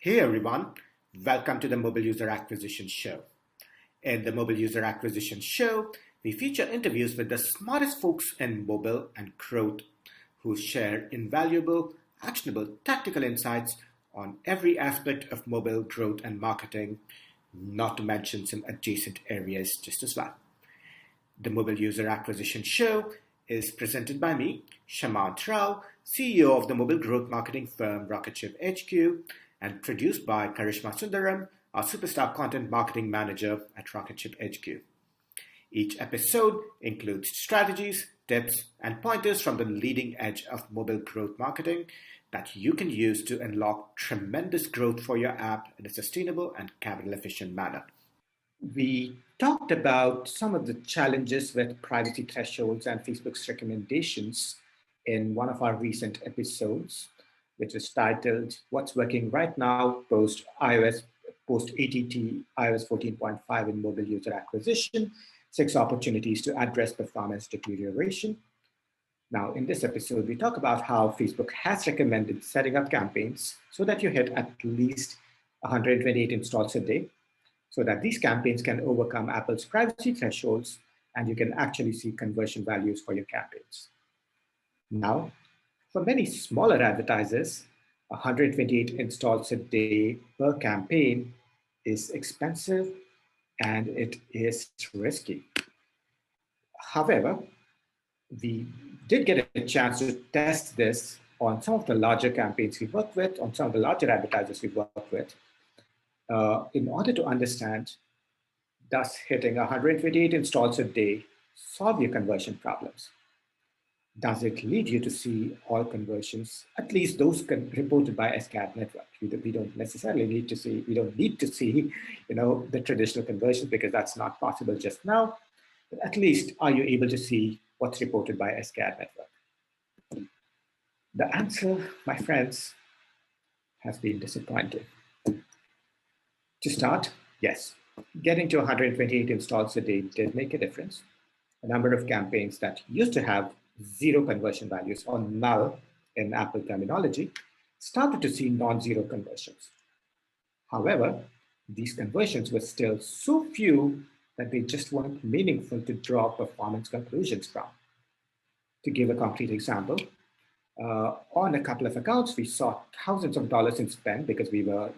Hey everyone, welcome to the Mobile User Acquisition Show. In the Mobile User Acquisition Show, we feature interviews with the smartest folks in mobile and growth who share invaluable, actionable, tactical insights on every aspect of mobile growth and marketing, not to mention some adjacent areas just as well. The Mobile User Acquisition Show is presented by me, Shamant Rao, CEO of the mobile growth marketing firm Rocketship HQ, and produced by Karishma Sundaram, our superstar content marketing manager at Rocketship HQ. Each episode includes strategies, tips, and pointers from the leading edge of mobile growth marketing that you can use to unlock tremendous growth for your app in a sustainable and capital efficient manner. We talked about some of the challenges with privacy thresholds and Facebook's recommendations in one of our recent episodes, which is titled What's Working Right Now post ATT iOS 14.5 in Mobile User Acquisition, 6 Opportunities to Address Performance Deterioration. Now, in this episode, we talk about how Facebook has recommended setting up campaigns so that you hit at least 128 installs a day, so that these campaigns can overcome Apple's privacy thresholds and you can actually see conversion values for your campaigns. Now, for many smaller advertisers, 128 installs a day per campaign is expensive and it is risky. However, we did get a chance to test this on some of the larger campaigns we work with, on some of the larger advertisers we work with, in order to understand, does hitting 128 installs a day solve your conversion problems? Does it lead you to see all conversions, at least those reported by SKAdNetwork? We don't necessarily need to see, the traditional conversions because that's not possible just now. But at least, are you able to see what's reported by SKAdNetwork? The answer, my friends, has been disappointing. To start, yes, getting to 128 installs a day did make a difference. A number of campaigns that used to have 0 conversion values, or null in Apple terminology, started to see non-zero conversions. However, these conversions were still so few that they just weren't meaningful to draw performance conclusions from. To give a concrete example, on a couple of accounts, we saw thousands of dollars in spend because we were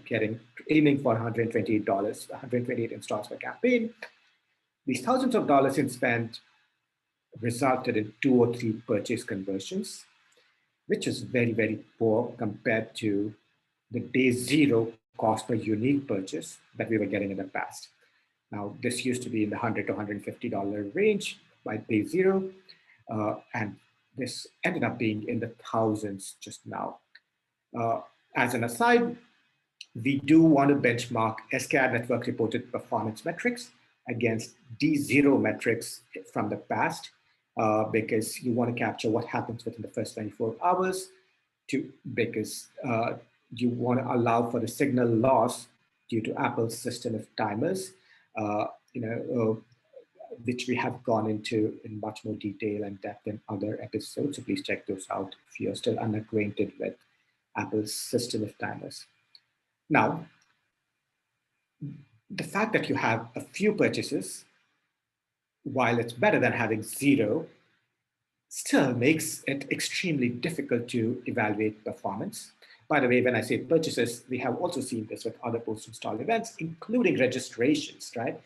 aiming for $128 installs per campaign. These thousands of dollars in spend resulted in 2 or 3 purchase conversions, which is very, very poor compared to the day 0 cost per unique purchase that we were getting in the past. Now, this used to be in the $100 to $150 range by day 0, and this ended up being in the thousands just now. As an aside, we do want to benchmark SKAdNetwork reported performance metrics against D0 metrics from the past, because you want to capture what happens within the first 24 hours, because you want to allow for the signal loss due to Apple's system of timers, which we have gone into in much more detail and depth in other episodes. So please check those out if you're still unacquainted with Apple's system of timers. Now, the fact that you have a few purchases, while it's better than having 0, still makes it extremely difficult to evaluate performance. By the way, when I say purchases, we have also seen this with other post-install events, including registrations, right?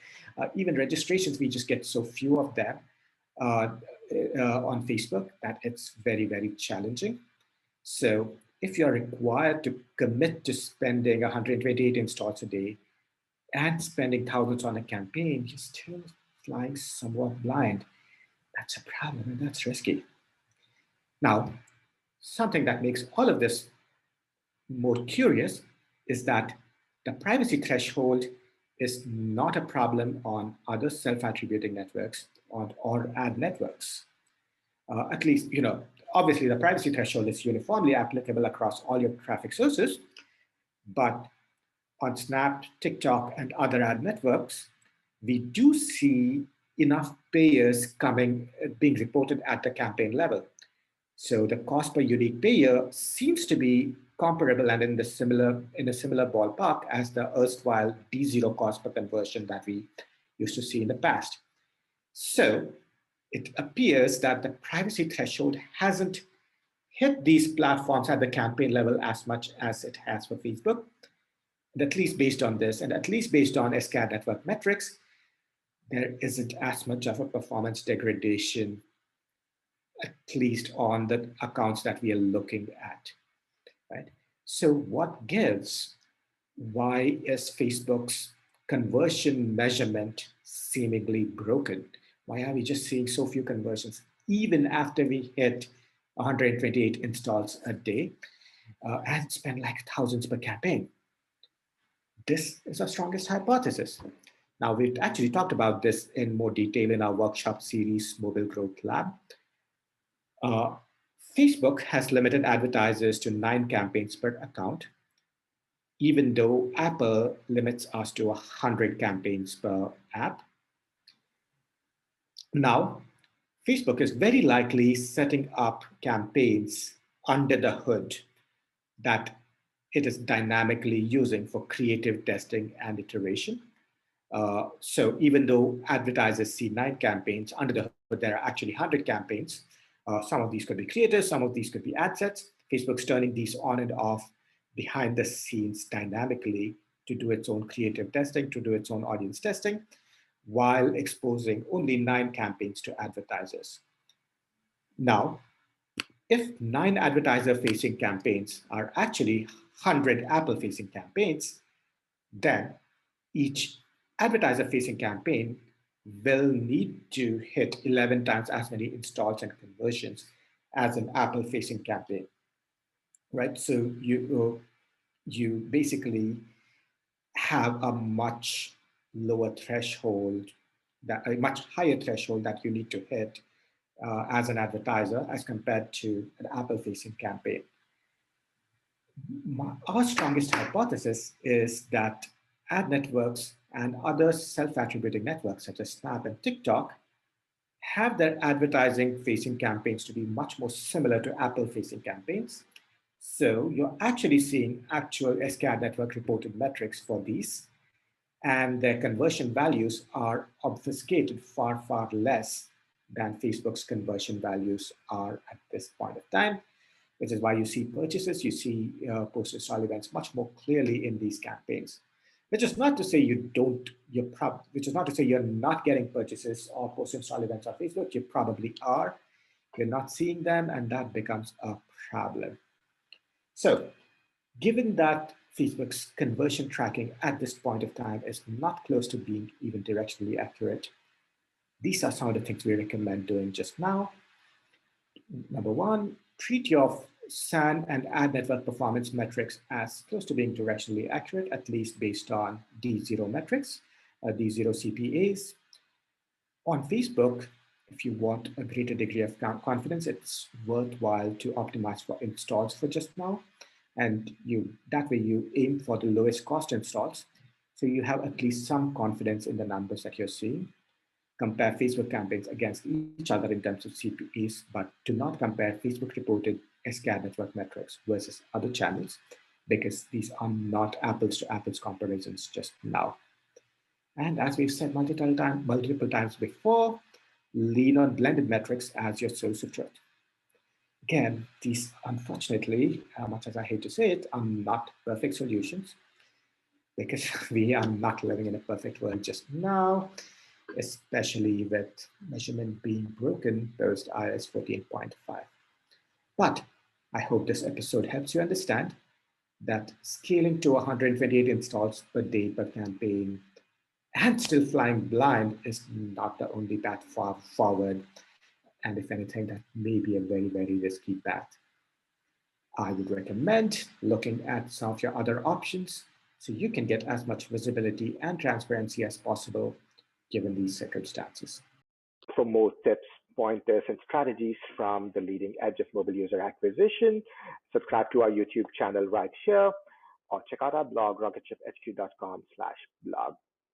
Even registrations, we just get so few of them on Facebook that it's very, very challenging. So if you're required to commit to spending 128 installs a day and spending thousands on a campaign, you're still flying somewhat blind. That's a problem and that's risky. Now, something that makes all of this more curious is that the privacy threshold is not a problem on other self-attributing networks or ad networks. At least, obviously the privacy threshold is uniformly applicable across all your traffic sources, but on Snap, TikTok, and other ad networks, we do see enough payers being reported at the campaign level. So the cost per unique payer seems to be comparable and in a similar ballpark as the erstwhile D0 cost per conversion that we used to see in the past. So it appears that the privacy threshold hasn't hit these platforms at the campaign level as much as it has for Facebook. And at least based on this, and at least based on SKAdNetwork metrics, there isn't as much of a performance degradation, at least on the accounts that we are looking at, right? So what gives? Why is Facebook's conversion measurement seemingly broken? Why are we just seeing so few conversions, even after we hit 128 installs a day and spend like thousands per campaign? This is our strongest hypothesis. Now, we've actually talked about this in more detail in our workshop series, Mobile Growth Lab. Facebook has limited advertisers to 9 campaigns per account, even though Apple limits us to 100 campaigns per app. Now, Facebook is very likely setting up campaigns under the hood that it is dynamically using for creative testing and iteration. So even though advertisers see 9 campaigns, under the hood there are actually 100 campaigns. Some of these could be creators, some of these could be ad sets. Facebook's turning these on and off behind the scenes dynamically to do its own creative testing, to do its own audience testing, while exposing only 9 campaigns to advertisers. Now, if 9 advertiser-facing campaigns are actually 100 Apple-facing campaigns, then each advertiser-facing campaign will need to hit 11 times as many installs and conversions as an Apple-facing campaign, right? So you basically have a much lower threshold, a much higher threshold that you need to hit as an advertiser as compared to an Apple-facing campaign. Our strongest hypothesis is that ad networks and other self-attributing networks such as Snap and TikTok have their advertising-facing campaigns to be much more similar to Apple-facing campaigns. So you're actually seeing actual SKAdNetwork reported metrics for these, and their conversion values are obfuscated far, far less than Facebook's conversion values are at this point of time, which is why you see purchases, you see post-install events much more clearly in these campaigns. Which is not to say which is not to say you're not getting purchases or post-install events on Facebook. You probably are. You're not seeing them, and that becomes a problem. So, given that Facebook's conversion tracking at this point of time is not close to being even directionally accurate, these are some of the things we recommend doing just now. Number 1, treat your SAN and ad network performance metrics as close to being directionally accurate, at least based on D0 metrics, D0 CPAs. On Facebook, if you want a greater degree of confidence, it's worthwhile to optimize for installs for just now. And that way you aim for the lowest cost installs. So you have at least some confidence in the numbers that you're seeing. Compare Facebook campaigns against each other in terms of CPAs, but do not compare Facebook reported SKAdNetwork metrics versus other channels, because these are not apples to apples comparisons just now. And as we've said multiple times before, lean on blended metrics as your source of truth. Again, these, unfortunately, much as I hate to say it, are not perfect solutions, because we are not living in a perfect world just now, especially with measurement being broken post iOS 14.5. But I hope this episode helps you understand that scaling to 128 installs per day per campaign and still flying blind is not the only path forward. And if anything, that may be a very, very risky path. I would recommend looking at some of your other options so you can get as much visibility and transparency as possible given these circumstances. For more tips, pointers, and strategies from the leading edge of mobile user acquisition, subscribe to our YouTube channel right here, or check out our blog, rocketship.hq.com/blog.